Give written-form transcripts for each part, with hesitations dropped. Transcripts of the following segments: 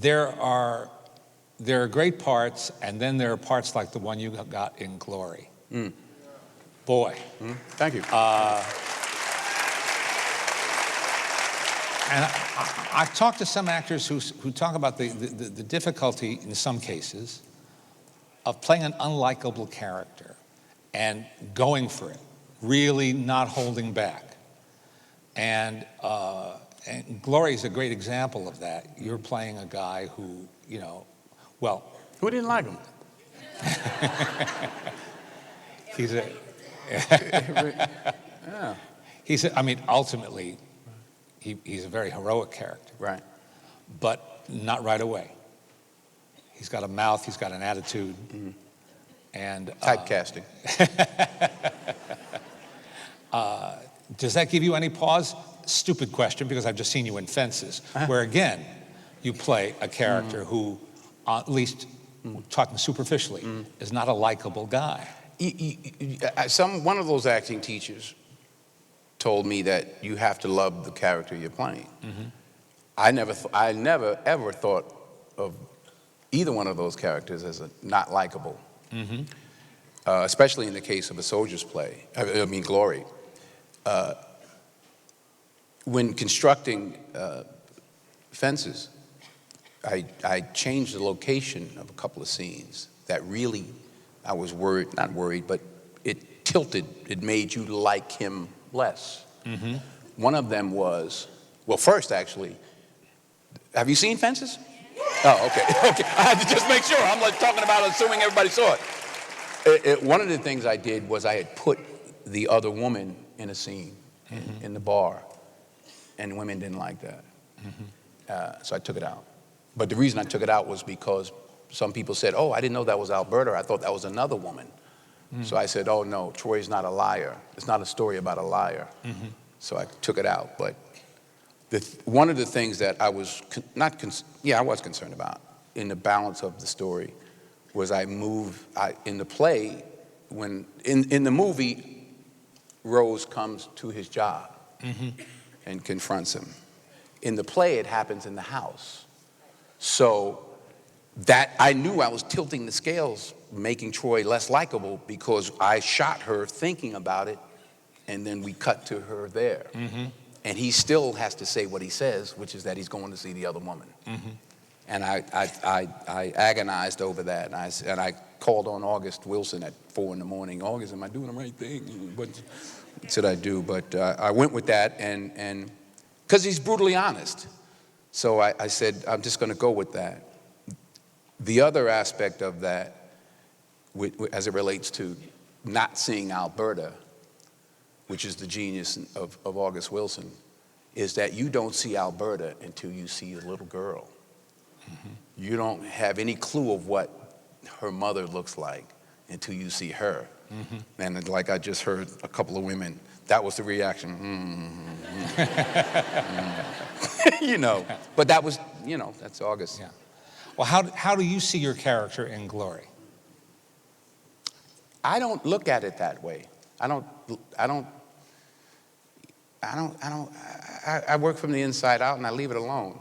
There are great parts, and then there are parts like the one you got in Glory. Boy. Thank you. And I've talked to some actors who talk about the difficulty in some cases of playing an unlikable character and going for it, really not holding back. And Glory is a great example of that. You're playing a guy who, well... Who didn't like him? He's a... Yeah. Ultimately, he's a very heroic character. Right. But not right away. He's got a mouth, he's got an attitude. And typecasting. Does that give you any pause? Stupid question, because I've just seen you in Fences, where again, you play a character who, at least talking superficially, is not a likable guy. One of those acting teachers told me that you have to love the character you're playing. I never ever thought of either one of those characters as not likable, especially in the case of a soldier's play. Glory. When constructing Fences, I changed the location of a couple of scenes that really, I was worried, not worried, but it tilted, it made you like him less. One of them was, well, first actually, have you seen Fences? Oh, okay, okay. I had to just make sure. I'm like talking about assuming everybody saw it. One of the things I did was I had put the other woman in a scene in the bar, and women didn't like that. So I took it out. But the reason I took it out was because some people said, oh, I didn't know that was Alberta. I thought that was another woman. So I said, oh, no, Troy's not a liar. It's not a story about a liar. So I took it out. But one of the things that I was I was concerned about in the balance of the story was in the play, when in the movie, Rose comes to his job and confronts him. In the play, it happens in the house. So that I knew I was tilting the scales, making Troy less likable, because I shot her thinking about it, and then we cut to her there. And he still has to say what he says, which is that he's going to see the other woman. And I agonized over that, and I called on August Wilson at 4 in the morning. August, am I doing the right thing? What should I do? But I went with that, and because he's brutally honest. So I said, I'm just going to go with that. The other aspect of that, as it relates to not seeing Alberta, which is the genius of August Wilson, is that you don't see Alberta until you see a little girl. You don't have any clue of what her mother looks like until you see her. And like I just heard a couple of women, that was the reaction. But that was, that's August. Yeah. Well, how do you see your character in Glory? I don't look at it that way. I work from the inside out, and I leave it alone.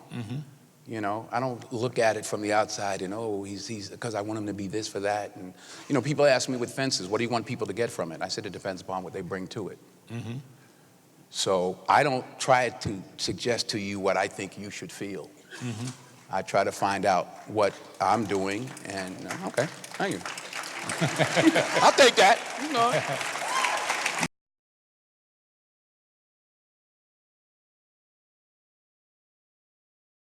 I don't look at it from the outside and, oh, he's because I want him to be this for that. And, people ask me with Fences, what do you want people to get from it? I said it depends upon what they bring to it. So I don't try to suggest to you what I think you should feel. I try to find out what I'm doing, and okay, thank you. I'll take that.